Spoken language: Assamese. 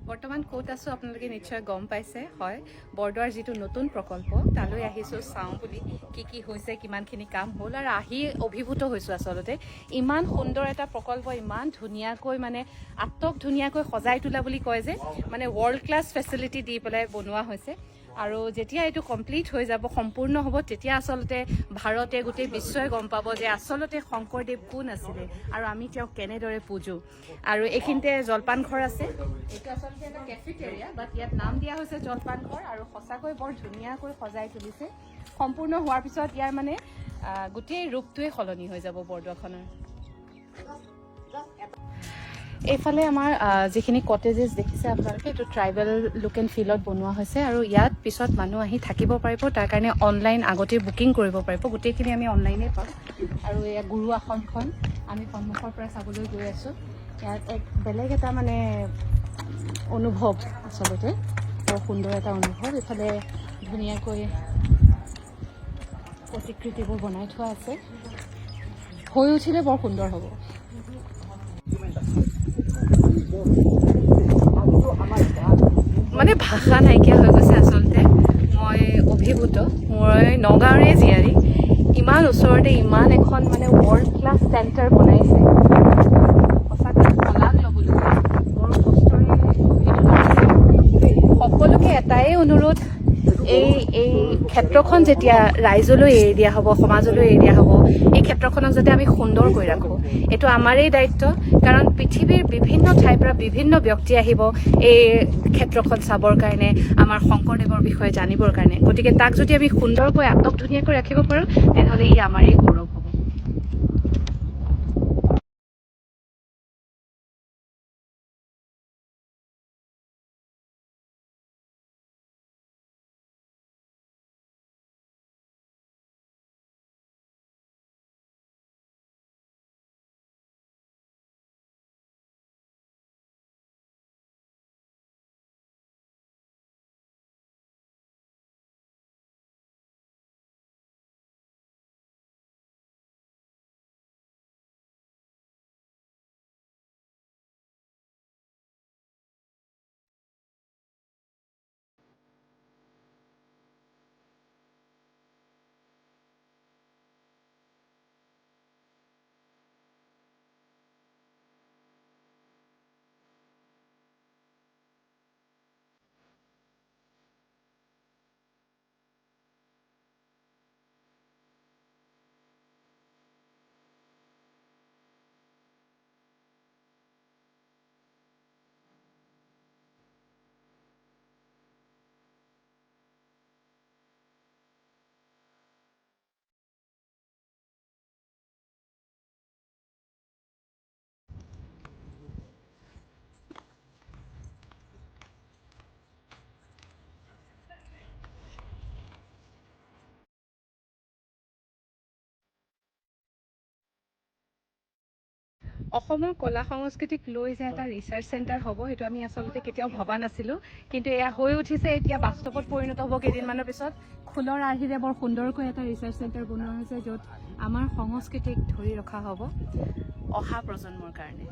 বৰ্তমান ক'ত আছোঁ আপোনালোকে নিশ্চয় গম পাইছে। হয়, বৰদোৱাৰ যিটো নতুন প্ৰকল্প তালৈ আহিছোঁ চাওঁ বুলি কি হৈছে, কিমানখিনি কাম হ'ল আৰু আহি অভিভূত হৈছোঁ। আচলতে ইমান সুন্দৰ এটা প্ৰকল্প, ইমান ধুনীয়াকৈ মানে আটক ধুনীয়াকৈ সজাই তোলা বুলি কয় যে, মানে ৱৰ্ল্ড ক্লাছ ফেচিলিটি দি পেলাই বনোৱা হৈছে। আৰু যেতিয়া এইটো কমপ্লিট হৈ যাব, সম্পূৰ্ণ হ'ব, তেতিয়া আচলতে ভাৰতে গোটেই বিশ্বই গম পাব যে আচলতে শংকৰদেৱ কোন আছিলে আৰু আমি তেওঁক কেনেদৰে পূজোঁ। আৰু এইখিনিতে জলপান ঘৰ আছে। এইটো আচলতে এটা কেফেটেৰিয়া, বাট ইয়াত নাম দিয়া হৈছে জলপান ঘৰ আৰু সঁচাকৈ বৰ ধুনীয়াকৈ সজাই তুলিছে। সম্পূৰ্ণ হোৱাৰ পিছত ইয়াৰ মানে গোটেই ৰূপটোৱে সলনি হৈ যাব বৰদোৱাখনৰ। এইফালে আমাৰ যিখিনি কটেজেছ দেখিছে আপোনালোকে, এইটো ট্ৰাইবেল লুক এণ্ড ফিলত বনোৱা হৈছে আৰু ইয়াত পিছত মানুহ আহি থাকিব পাৰিব। তাৰ কাৰণে অনলাইন আগতে বুকিং কৰিব পাৰিব। গোটেইখিনি আমি অনলাইনে পাম। আৰু এয়া গুৰু আসনখন আমি সন্মুখৰ পৰা চাবলৈ গৈ আছোঁ। ইয়াত এক বেলেগ এটা মানে অনুভৱ, আচলতে বৰ সুন্দৰ এটা অনুভৱ। এইফালে ধুনীয়াকৈ প্ৰতিকৃতিবোৰ বনাই থোৱা আছে। হৈ উঠিলে বৰ সুন্দৰ হ'ব। মানে ভাষা নাইকিয়া হৈ গৈছে আচলতে। মই অভিভূত। মই নগাঁৱৰে জীয়াৰী। ইমান ওচৰতে ইমান এখন মানে ৱৰ্ল্ড ক্লাছ চেণ্টাৰ বনাইছে। সঁচাকৈ শলাগ ল'বলগীয়া। বৰ কষ্টৰে সকলোকে এটাই অনুৰোধ, এই ক্ষেত্ৰখন যেতিয়া ৰাইজলৈ এৰি দিয়া হ'ব, সমাজলৈ এৰি দিয়া হ'ব, এই ক্ষেত্ৰখনক যাতে আমি সুন্দৰ কৰি ৰাখোঁ। এইটো আমাৰেই দায়িত্ব, কাৰণ পৃথিৱীৰ বিভিন্ন ঠাইৰ পৰা বিভিন্ন ব্যক্তি আহিব এই ক্ষেত্ৰখন চাবৰ কাৰণে, আমাৰ শংকৰদেৱৰ বিষয়ে জানিবৰ কাৰণে। গতিকে তাক যদি আমি সুন্দৰকৈ আটক ধুনীয়াকৈ ৰাখিব পাৰোঁ, তেনেহ'লে ই আমাৰেই গৌৰৱ হ'ব। অসমৰ কলা সংস্কৃতিক লৈ যে এটা ৰিচাৰ্চ চেণ্টাৰ হ'ব, সেইটো আমি আচলতে কেতিয়াও ভবা নাছিলোঁ। কিন্তু এয়া হৈ উঠিছে, এতিয়া বাস্তৱত পৰিণত হ'ব কেইদিনমানৰ পিছত। ফুলৰ আৰ্হিৰে বৰ সুন্দৰকৈ এটা ৰিচাৰ্চ চেণ্টাৰ বনোৱা হৈছে, য'ত আমাৰ সংস্কৃতিক ধৰি ৰখা হ'ব অহা প্ৰজন্মৰ কাৰণে।